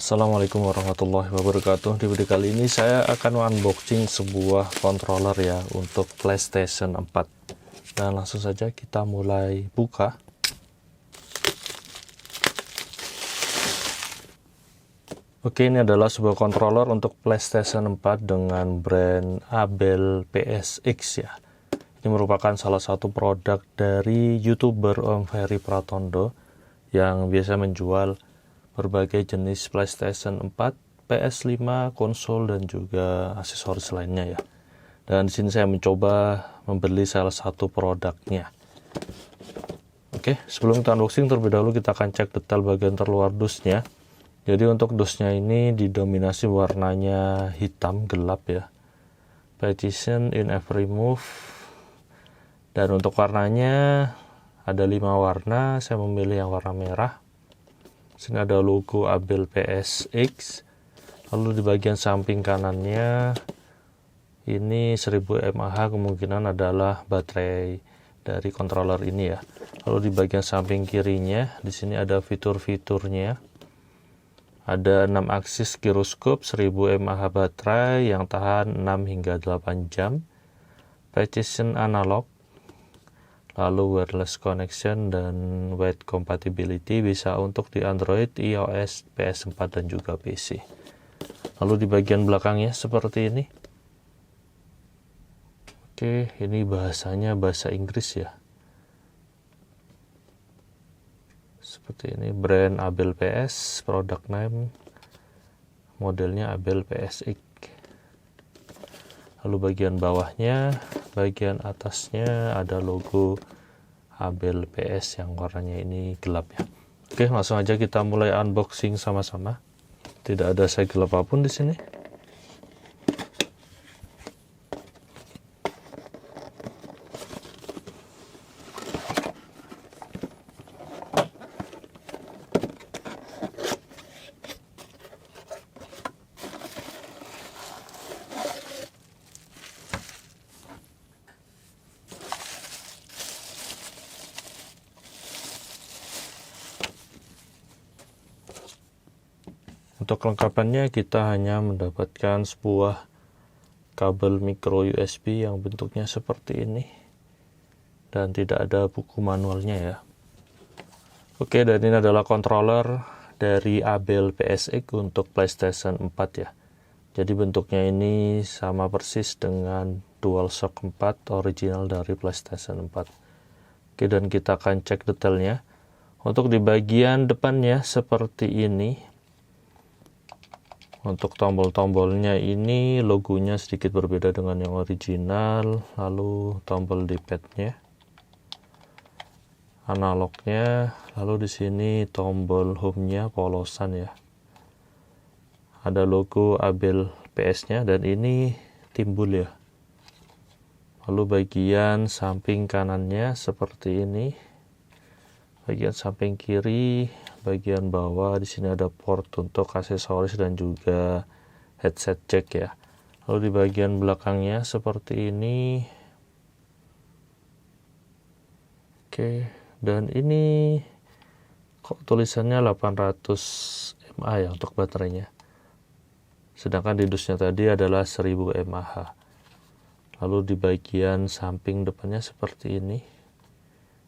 Assalamualaikum warahmatullahi wabarakatuh. Di video kali ini saya akan unboxing sebuah controller ya untuk PlayStation 4. Dan langsung saja kita mulai buka. Oke, ini adalah sebuah controller untuk PlayStation 4 dengan brand Abel PSX ya. Ini merupakan salah satu produk dari YouTuber Om Ferry Pratondo yang biasa menjual berbagai jenis PlayStation 4, PS5, konsol dan juga aksesoris lainnya ya. Dan di sini saya mencoba membeli salah satu produknya. Oke, sebelum kita unboxing terlebih dahulu kita akan cek detail bagian terluar dusnya. Jadi untuk dusnya ini didominasi warnanya hitam gelap ya. Precision in every move. Dan untuk warnanya ada 5 warna, saya memilih yang warna merah. Sini ada logo Abel PSX. Lalu di bagian samping kanannya ini 1000 mAh, kemungkinan adalah baterai dari controller ini ya. Lalu di bagian samping kirinya di sini ada fitur-fiturnya. Ada 6 aksis giroskop, 1000 mAh baterai yang tahan 6 hingga 8 jam. Precision analog. Lalu wireless connection dan wide compatibility bisa untuk di Android, iOS, PS4 dan juga PC. Lalu di bagian belakangnya seperti ini. Oke, ini bahasanya bahasa Inggris ya. Seperti ini, brand Abel PS, product name, modelnya Abel PSX. Lalu bagian bawahnya, bagian atasnya ada logo Abel PS yang warnanya ini gelap ya. Oke, langsung aja kita mulai unboxing sama-sama. Tidak ada segel apapun di sini. Untuk kelengkapannya kita hanya mendapatkan sebuah kabel micro USB yang bentuknya seperti ini dan tidak ada buku manualnya ya. Oke, dan ini adalah controller dari Abel PSX untuk PlayStation 4 ya. Jadi bentuknya ini sama persis dengan DualShock 4 original dari PlayStation 4. Oke, dan kita akan cek detailnya. Untuk di bagian depannya seperti ini. Untuk tombol-tombolnya ini logonya sedikit berbeda dengan yang original. Lalu tombol D-pad-nya, analognya, lalu di sini tombol home-nya polosan ya. Ada logo Abel PS-nya dan ini timbul ya. Lalu bagian samping kanannya seperti ini. Bagian samping kiri, bagian bawah di sini ada port untuk aksesoris dan juga headset jack ya. Lalu di bagian belakangnya seperti ini. Oke, dan ini kok tulisannya 800 mAh ya untuk baterainya. Sedangkan di dusnya tadi adalah 1000 mAh. Lalu di bagian samping depannya seperti ini.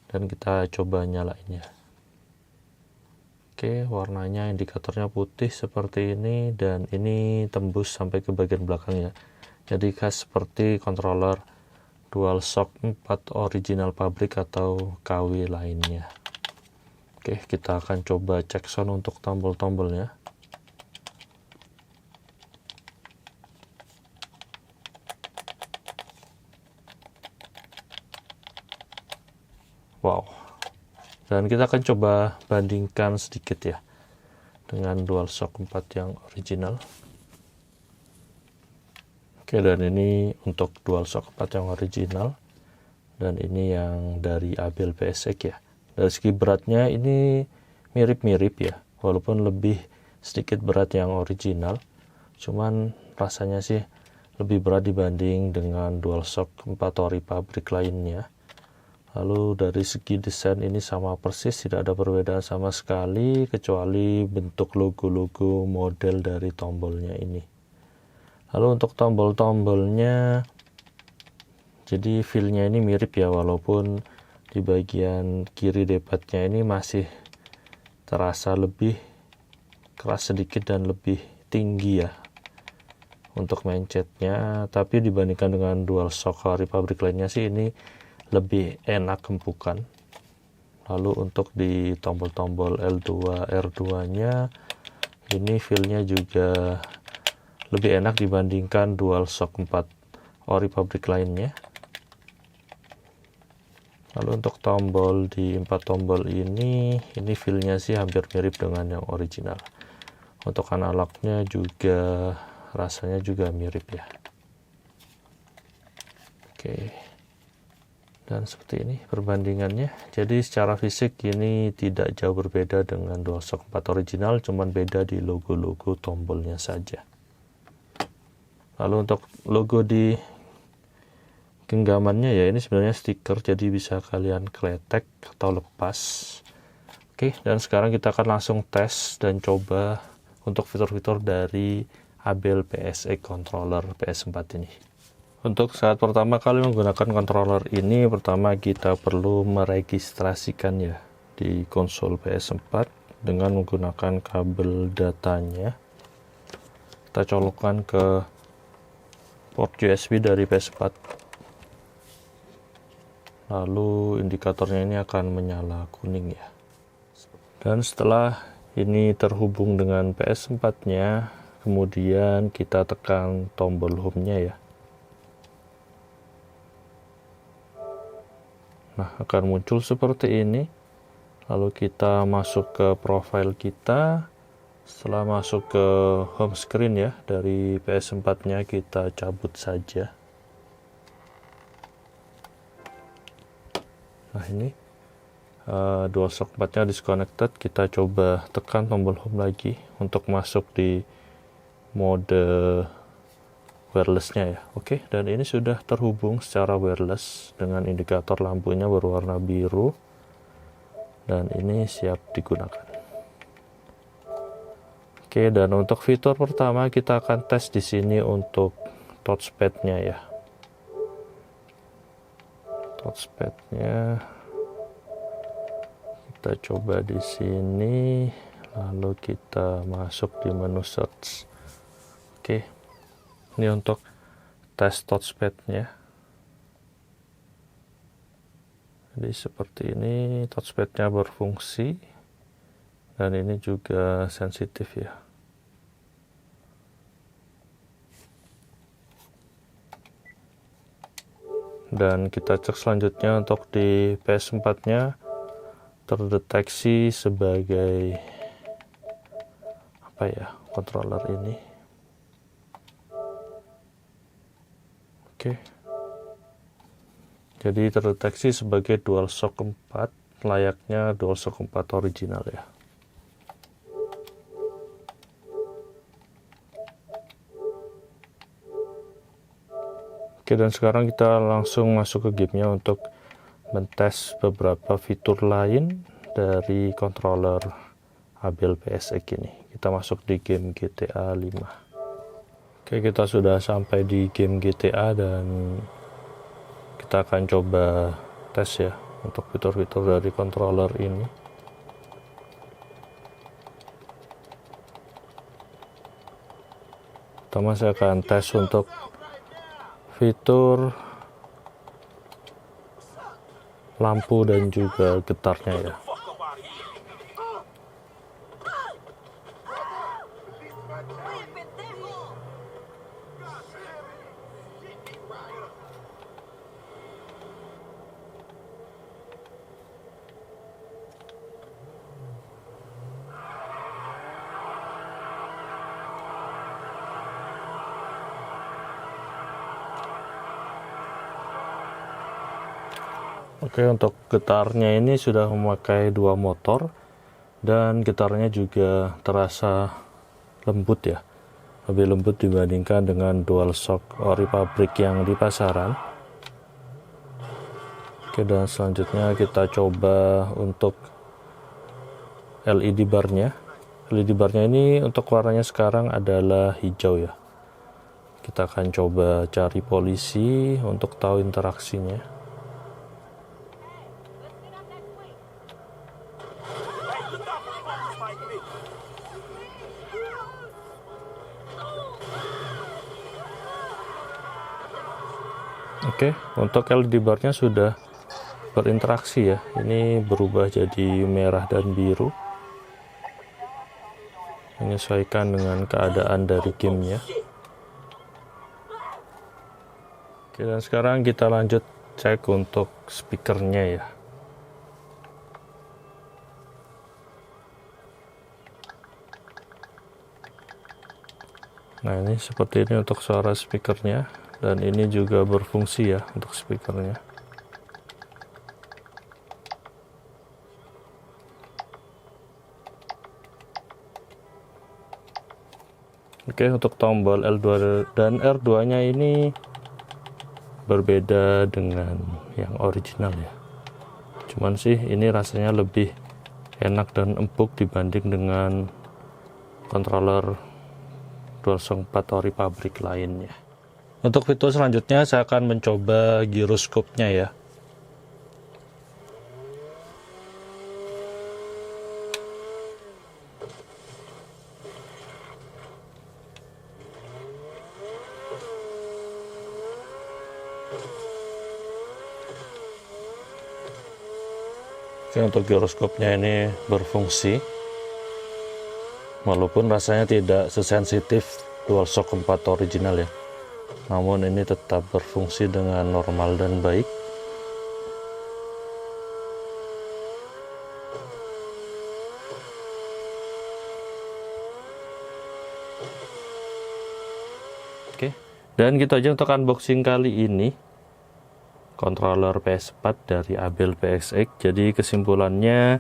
Dan kita coba nyalainnya. Oke, warnanya indikatornya putih seperti ini dan ini tembus sampai ke bagian belakang ya. Jadi khas seperti controller DualShock 4 original pabrik atau KW lainnya. Oke, kita akan coba cek sound untuk tombol-tombolnya. Wow. Dan kita akan coba bandingkan sedikit ya dengan DualShock 4 yang original. Oke, dan ini untuk DualShock 4 yang original dan ini yang dari Abel PSX ya. Dari segi beratnya ini mirip-mirip ya, walaupun lebih sedikit berat yang original. Cuman rasanya sih lebih berat dibanding dengan DualShock 4 ori pabrik lainnya. Lalu dari segi desain ini sama persis, tidak ada perbedaan sama sekali kecuali bentuk logo-logo model dari tombolnya ini. Lalu untuk tombol-tombolnya, jadi feel-nya ini mirip ya, walaupun di bagian kiri D-padnya ini masih terasa lebih keras sedikit dan lebih tinggi ya untuk mencetnya, tapi dibandingkan dengan DualShock Republic lainnya sih ini lebih enak empukan. Lalu untuk di tombol-tombol L2, R2 nya ini feel-nya juga lebih enak dibandingkan DualShock 4 Republic lainnya. Lalu untuk tombol di 4 tombol ini feel-nya sih hampir mirip dengan yang original. Untuk analognya juga rasanya juga mirip ya. Oke. Dan seperti ini perbandingannya. Jadi secara fisik ini tidak jauh berbeda dengan DualShock 4 original, cuman beda di logo-logo tombolnya saja. Lalu untuk logo di genggamannya ya, ini sebenarnya stiker, jadi bisa kalian kletek atau lepas. Oke, dan sekarang kita akan langsung tes dan coba untuk fitur-fitur dari Abel PSX controller PS4 ini. Untuk saat pertama kali menggunakan controller ini, pertama kita perlu meregistrasikan ya di konsol PS4 dengan menggunakan kabel datanya. Kita colokkan ke port USB dari PS4. Lalu indikatornya ini akan menyala kuning ya. Dan setelah ini terhubung dengan PS4-nya, kemudian kita tekan tombol home-nya ya. Nah, akan muncul seperti ini. Lalu kita masuk ke profile kita. Setelah masuk ke home screen ya, dari PS4-nya kita cabut saja. Nah, ini DualShock 4-nya disconnected. Kita coba tekan tombol home lagi untuk masuk di mode wireless-nya ya. Oke, dan ini sudah terhubung secara wireless dengan indikator lampunya berwarna biru dan ini siap digunakan. Oke, dan untuk fitur pertama kita akan tes di sini untuk touchpad-nya ya. Touchpad-nya kita coba di sini, lalu kita masuk di menu search. Oke. Ini untuk tes touchpad-nya. Jadi seperti ini touchpad-nya berfungsi dan ini juga sensitif ya. Dan kita cek selanjutnya untuk di PS4-nya terdeteksi sebagai apa ya, controller ini. Oke. Jadi terdeteksi sebagai DualShock 4, layaknya DualShock 4 original ya. Oke, dan sekarang kita langsung masuk ke gamenya untuk mentes beberapa fitur lain dari controller Abel PSX ini. Kita masuk di game GTA 5. Oke, kita sudah sampai di game GTA dan kita akan coba tes ya untuk fitur-fitur dari controller ini. Pertama saya akan tes untuk fitur lampu dan juga getarnya ya. Oke, untuk getarnya ini sudah memakai 2 motor dan gitarnya juga terasa lembut ya, lebih lembut dibandingkan dengan DualShock Republic yang di pasaran. Oke, Oke, dan selanjutnya kita coba untuk LED barnya. LED barnya ini untuk warnanya sekarang adalah hijau ya. Kita akan coba cari polisi untuk tahu interaksinya. Oke, untuk LED barnya sudah berinteraksi ya. Ini berubah jadi merah dan biru, menyesuaikan dengan keadaan dari gamenya. Oke, dan sekarang kita lanjut cek untuk speakernya ya. Nah, ini seperti ini untuk suara speakernya, dan ini juga berfungsi ya untuk speakernya. Oke, untuk tombol L2 dan R2 nya ini berbeda dengan yang original ya. Cuman sih ini rasanya lebih enak dan empuk dibanding dengan controller DualShock 4 ori pabrik lainnya. Untuk fitur selanjutnya saya akan mencoba giroskopnya ya. Oke, untuk giroskopnya ini berfungsi, walaupun rasanya tidak sesensitif DualShock 4 original ya, namun ini tetap berfungsi dengan normal dan baik. Oke, dan gitu aja untuk unboxing kali ini controller PS4 dari Abel PSX. Jadi kesimpulannya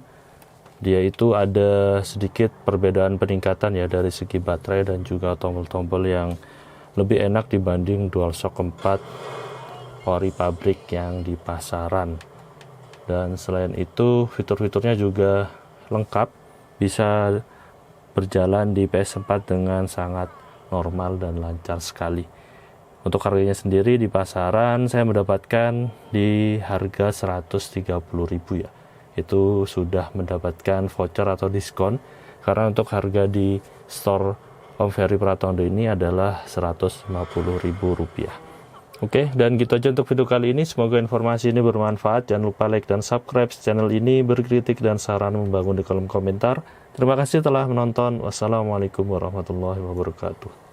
dia itu ada sedikit perbedaan peningkatan ya dari segi baterai dan juga tombol-tombol yang lebih enak dibanding DualShock 4 ori pabrik yang di pasaran. Dan selain itu fitur-fiturnya juga lengkap, bisa berjalan di PS4 dengan sangat normal dan lancar sekali. Untuk harganya sendiri di pasaran saya mendapatkan di harga 130.000 ya. Itu sudah mendapatkan voucher atau diskon, karena untuk harga di store Om Ferry Pratondo ini adalah Rp150.000. Oke, dan gitu aja untuk video kali ini. Semoga informasi ini bermanfaat. Jangan lupa like dan subscribe channel ini, berkritik dan saran membangun di kolom komentar. Terima kasih telah menonton. Wassalamualaikum warahmatullahi wabarakatuh.